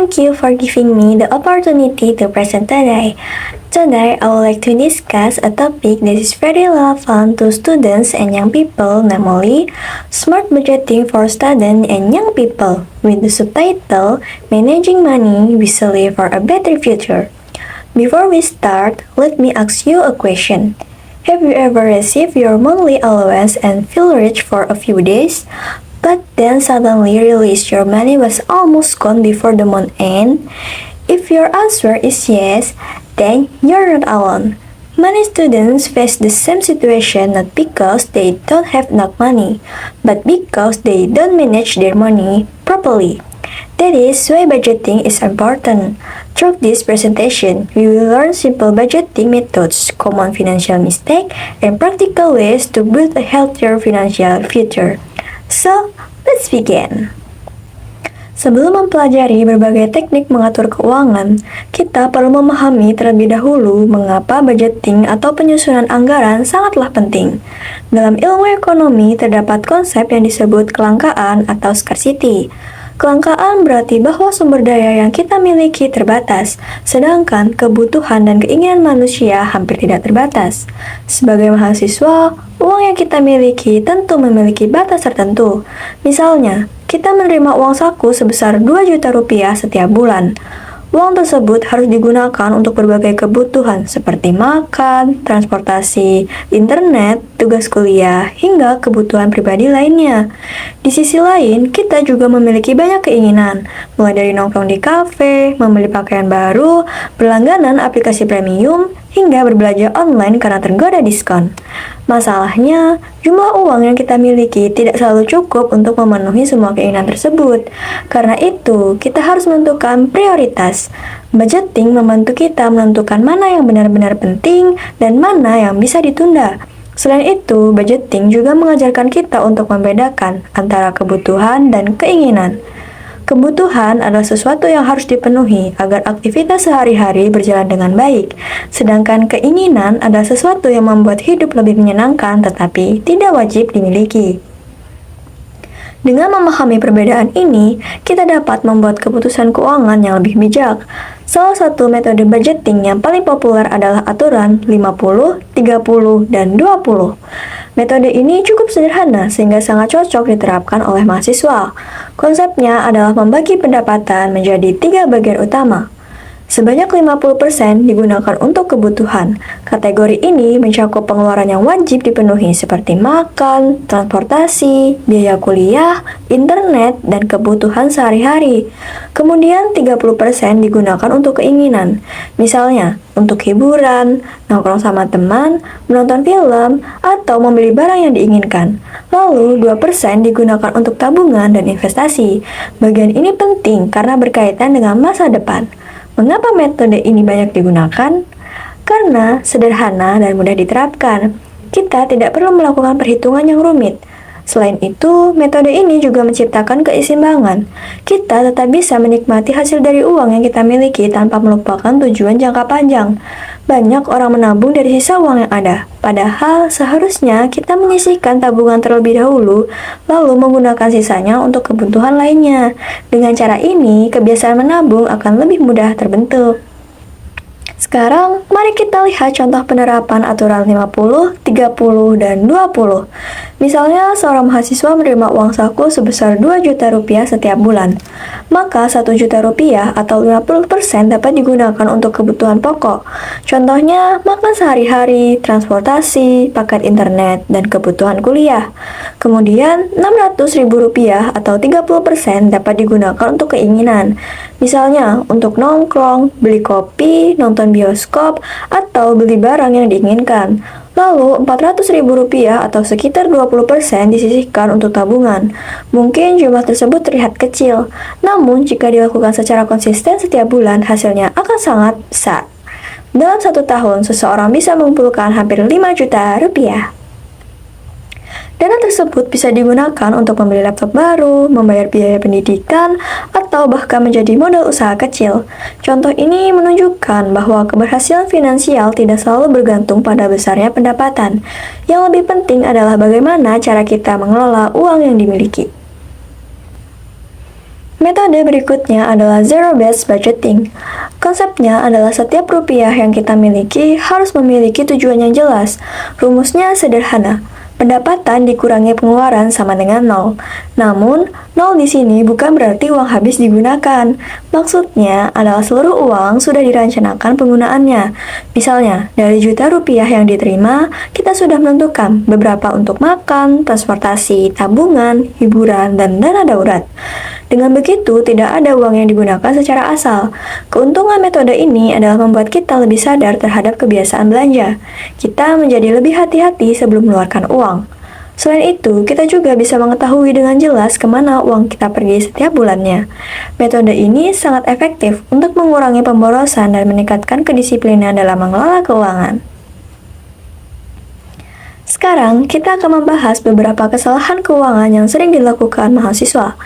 thank you for giving me the opportunity to present today. Today, I would like to discuss a topic that is very relevant to students and young people, namely smart budgeting for students and young people, with the subtitle Managing Money Wisely for a Better Future. Before we start, let me ask you a question. Have you ever received your monthly allowance and feel rich for a few days, but then suddenly realize your money was almost gone before the month end? If your answer is yes, then you're not alone. Many students face the same situation not because they don't have enough money, but because they don't manage their money properly. That is why budgeting is important. Through this presentation, we will learn simple budgeting methods, common financial mistakes, and practical ways to build a healthier financial future. So, let's begin. Sebelum mempelajari berbagai teknik mengatur keuangan, kita perlu memahami terlebih dahulu mengapa budgeting atau penyusunan anggaran sangatlah penting. Dalam ilmu ekonomi terdapat konsep yang disebut kelangkaan atau scarcity. Kelangkaan berarti bahwa sumber daya yang kita miliki terbatas, sedangkan kebutuhan dan keinginan manusia hampir tidak terbatas. Sebagai mahasiswa, uang yang kita miliki tentu memiliki batas tertentu. Misalnya, kita menerima uang saku sebesar 2 juta rupiah setiap bulan. Uang tersebut harus digunakan untuk berbagai kebutuhan seperti makan, transportasi, internet, tugas kuliah, hingga kebutuhan pribadi lainnya. Di sisi lain, kita juga memiliki banyak keinginan, mulai dari nongkrong di kafe, membeli pakaian baru, berlangganan aplikasi premium, hingga berbelanja online karena tergoda diskon. Masalahnya, jumlah uang yang kita miliki tidak selalu cukup untuk memenuhi semua keinginan tersebut. Karena itu, kita harus menentukan prioritas. Budgeting membantu kita menentukan mana yang benar-benar penting dan mana yang bisa ditunda. Selain itu, budgeting juga mengajarkan kita untuk membedakan antara kebutuhan dan keinginan. Kebutuhan adalah sesuatu yang harus dipenuhi agar aktivitas sehari-hari berjalan dengan baik, sedangkan keinginan adalah sesuatu yang membuat hidup lebih menyenangkan tetapi tidak wajib dimiliki. Dengan memahami perbedaan ini, kita dapat membuat keputusan keuangan yang lebih bijak. Salah satu metode budgeting yang paling populer adalah aturan 50, 30, dan 20. Metode ini cukup sederhana sehingga sangat cocok diterapkan oleh mahasiswa. Konsepnya adalah membagi pendapatan menjadi 3 bagian utama. Sebanyak 50% digunakan untuk kebutuhan. Kategori ini mencakup pengeluaran yang wajib dipenuhi seperti makan, transportasi, biaya kuliah, internet, dan kebutuhan sehari-hari. Kemudian 30% digunakan untuk keinginan. Misalnya, untuk hiburan, nongkrong sama teman, menonton film, atau membeli barang yang diinginkan. Lalu 2% digunakan untuk tabungan dan investasi. Bagian ini penting karena berkaitan dengan masa depan. Mengapa metode ini banyak digunakan? Karena sederhana dan mudah diterapkan. Kita tidak perlu melakukan perhitungan yang rumit. Selain itu, metode ini juga menciptakan keseimbangan. Kita tetap bisa menikmati hasil dari uang yang kita miliki tanpa melupakan tujuan jangka panjang. Banyak orang menabung dari sisa uang yang ada. Padahal seharusnya kita menyisihkan tabungan terlebih dahulu, lalu menggunakan sisanya untuk kebutuhan lainnya. Dengan cara ini, kebiasaan menabung akan lebih mudah terbentuk. Sekarang, mari kita lihat contoh penerapan aturan 50, 30, dan 20. Misalnya, seorang mahasiswa menerima uang saku sebesar 2 juta rupiah setiap bulan. Maka 1 juta rupiah atau 50% dapat digunakan untuk kebutuhan pokok. Contohnya, makan sehari-hari, transportasi, paket internet, dan kebutuhan kuliah. Kemudian, 600 ribu rupiah atau 30% dapat digunakan untuk keinginan. Misalnya, untuk nongkrong, beli kopi, nonton bioskop, atau beli barang yang diinginkan. Lalu, 400 ribu rupiah atau sekitar 20% disisihkan untuk tabungan. Mungkin jumlah tersebut terlihat kecil, namun jika dilakukan secara konsisten setiap bulan, hasilnya akan sangat besar. Dalam 1 tahun, seseorang bisa mengumpulkan hampir 5 juta rupiah. Dana tersebut bisa digunakan untuk membeli laptop baru, membayar biaya pendidikan, atau bahkan menjadi modal usaha kecil. Contoh ini menunjukkan bahwa keberhasilan finansial tidak selalu bergantung pada besarnya pendapatan. Yang lebih penting adalah bagaimana cara kita mengelola uang yang dimiliki. Metode berikutnya adalah zero-based budgeting. Konsepnya adalah setiap rupiah yang kita miliki harus memiliki tujuan yang jelas. Rumusnya sederhana. Pendapatan dikurangi pengeluaran sama dengan nol. Namun, nol di sini bukan berarti uang habis digunakan. Maksudnya adalah seluruh uang sudah direncanakan penggunaannya. Misalnya, dari juta rupiah yang diterima, kita sudah menentukan beberapa untuk makan, transportasi, tabungan, hiburan, dan dana darurat. Dengan begitu, tidak ada uang yang digunakan secara asal. Keuntungan metode ini adalah membuat kita lebih sadar terhadap kebiasaan belanja. Kita menjadi lebih hati-hati sebelum mengeluarkan uang. Selain itu, kita juga bisa mengetahui dengan jelas kemana uang kita pergi setiap bulannya. Metode ini sangat efektif untuk mengurangi pemborosan dan meningkatkan kedisiplinan dalam mengelola keuangan. Sekarang, kita akan membahas beberapa kesalahan keuangan yang sering dilakukan mahasiswa.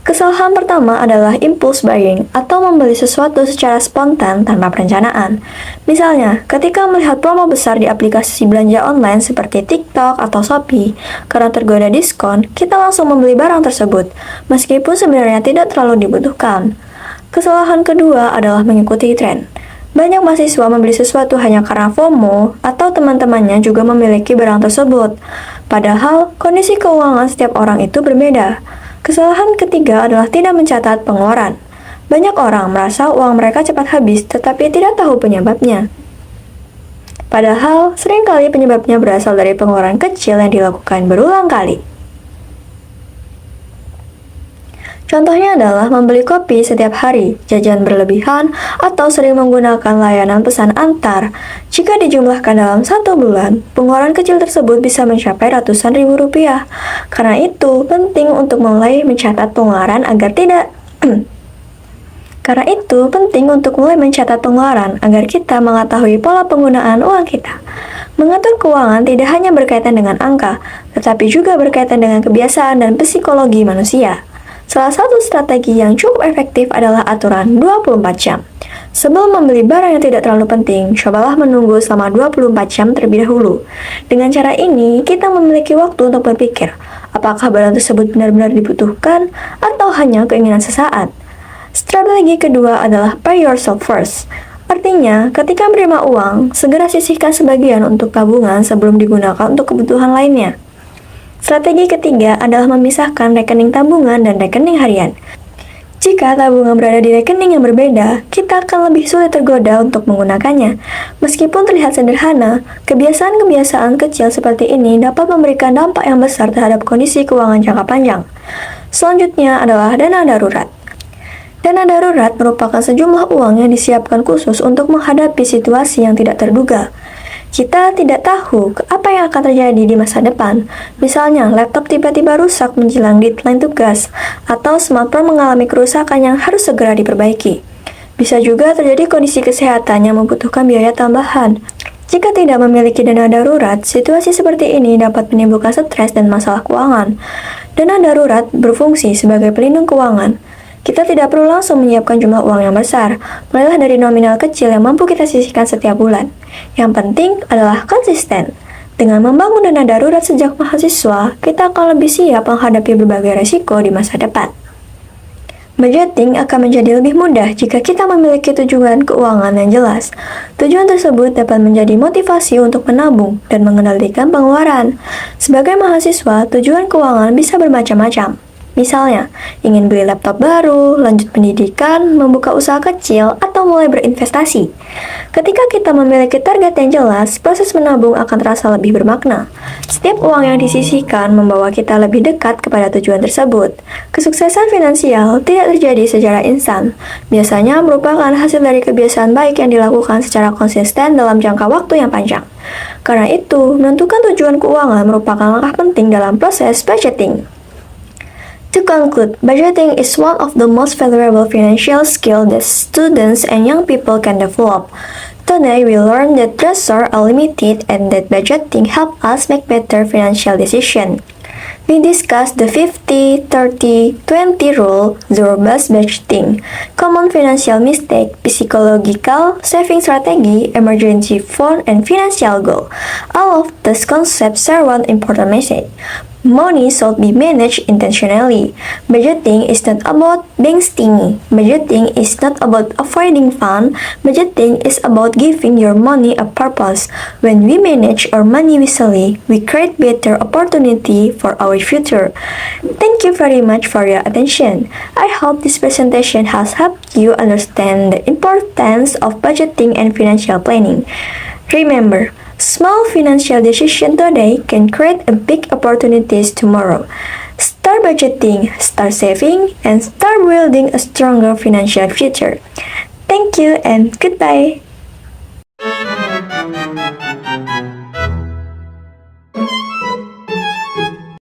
Kesalahan pertama adalah impulse buying atau membeli sesuatu secara spontan tanpa perencanaan. Misalnya, ketika melihat promo besar di aplikasi belanja online seperti TikTok atau Shopee, karena tergoda diskon, kita langsung membeli barang tersebut, meskipun sebenarnya tidak terlalu dibutuhkan. Kesalahan kedua adalah mengikuti tren. Banyak mahasiswa membeli sesuatu hanya karena FOMO atau teman-temannya juga memiliki barang tersebut. Padahal, kondisi keuangan setiap orang itu berbeda. Kesalahan ketiga adalah tidak mencatat pengeluaran. Banyak orang merasa uang mereka cepat habis tetapi tidak tahu penyebabnya. Padahal, seringkali penyebabnya berasal dari pengeluaran kecil yang dilakukan berulang kali. Contohnya adalah membeli kopi setiap hari, jajan berlebihan, atau sering menggunakan layanan pesan antar. Jika dijumlahkan dalam 1 bulan, pengeluaran kecil tersebut bisa mencapai ratusan ribu rupiah. Karena itu, penting untuk mulai mencatat pengeluaran agar tidak kita mengetahui pola penggunaan uang kita. Mengatur keuangan tidak hanya berkaitan dengan angka, tetapi juga berkaitan dengan kebiasaan dan psikologi manusia. Salah satu strategi yang cukup efektif adalah aturan 24 jam. Sebelum membeli barang yang tidak terlalu penting, cobalah menunggu selama 24 jam terlebih dahulu. Dengan cara ini, kita memiliki waktu untuk berpikir, apakah barang tersebut benar-benar dibutuhkan atau hanya keinginan sesaat. Strategi kedua adalah pay yourself first. Artinya, ketika menerima uang, segera sisihkan sebagian untuk tabungan sebelum digunakan untuk kebutuhan lainnya. Strategi ketiga adalah memisahkan rekening tabungan dan rekening harian. Jika tabungan berada di rekening yang berbeda, kita akan lebih sulit tergoda untuk menggunakannya. Meskipun terlihat sederhana, kebiasaan-kebiasaan kecil seperti ini dapat memberikan dampak yang besar terhadap kondisi keuangan jangka panjang. Selanjutnya adalah dana darurat. Dana darurat merupakan sejumlah uang yang disiapkan khusus untuk menghadapi situasi yang tidak terduga. Kita tidak tahu apa yang akan terjadi di masa depan. Misalnya, laptop tiba-tiba rusak menjelang deadline tugas, atau smartphone mengalami kerusakan yang harus segera diperbaiki. Bisa juga terjadi kondisi kesehatan yang membutuhkan biaya tambahan. Jika tidak memiliki dana darurat, situasi seperti ini dapat menimbulkan stres dan masalah keuangan. Dana darurat berfungsi sebagai pelindung keuangan. Kita tidak perlu langsung menyiapkan jumlah uang yang besar, mulailah dari nominal kecil yang mampu kita sisihkan setiap bulan. Yang penting adalah konsisten. Dengan membangun dana darurat sejak mahasiswa, kita akan lebih siap menghadapi berbagai resiko di masa depan. Budgeting akan menjadi lebih mudah jika kita memiliki tujuan keuangan yang jelas. Tujuan tersebut dapat menjadi motivasi untuk menabung dan mengendalikan pengeluaran. Sebagai mahasiswa, tujuan keuangan bisa bermacam-macam. Misalnya, ingin beli laptop baru, lanjut pendidikan, membuka usaha kecil, atau mulai berinvestasi. Ketika kita memiliki target yang jelas, proses menabung akan terasa lebih bermakna. Setiap uang yang disisihkan membawa kita lebih dekat kepada tujuan tersebut. Kesuksesan finansial tidak terjadi secara instan. Biasanya merupakan hasil dari kebiasaan baik yang dilakukan secara konsisten dalam jangka waktu yang panjang. Karena itu, menentukan tujuan keuangan merupakan langkah penting dalam proses budgeting. To conclude, budgeting is one of the most valuable financial skills that students and young people can develop. Today, we learned that resources are limited and that budgeting helps us make better financial decisions. We discussed the 50-30-20 rule, zero-based budgeting, common financial mistake, psychological saving strategy, emergency fund, and financial goal. All of these concepts share one important message. Money should be managed intentionally. Budgeting is not about being stingy. Budgeting is not about avoiding fun. Budgeting is about giving your money a purpose. When we manage our money wisely, we create better opportunity for our future. Thank you very much for your attention. I hope this presentation has helped you understand the importance of budgeting and financial planning. Remember, small financial decisions today can create a big opportunities tomorrow. Start budgeting, start saving, and start building a stronger financial future. Thank you and goodbye.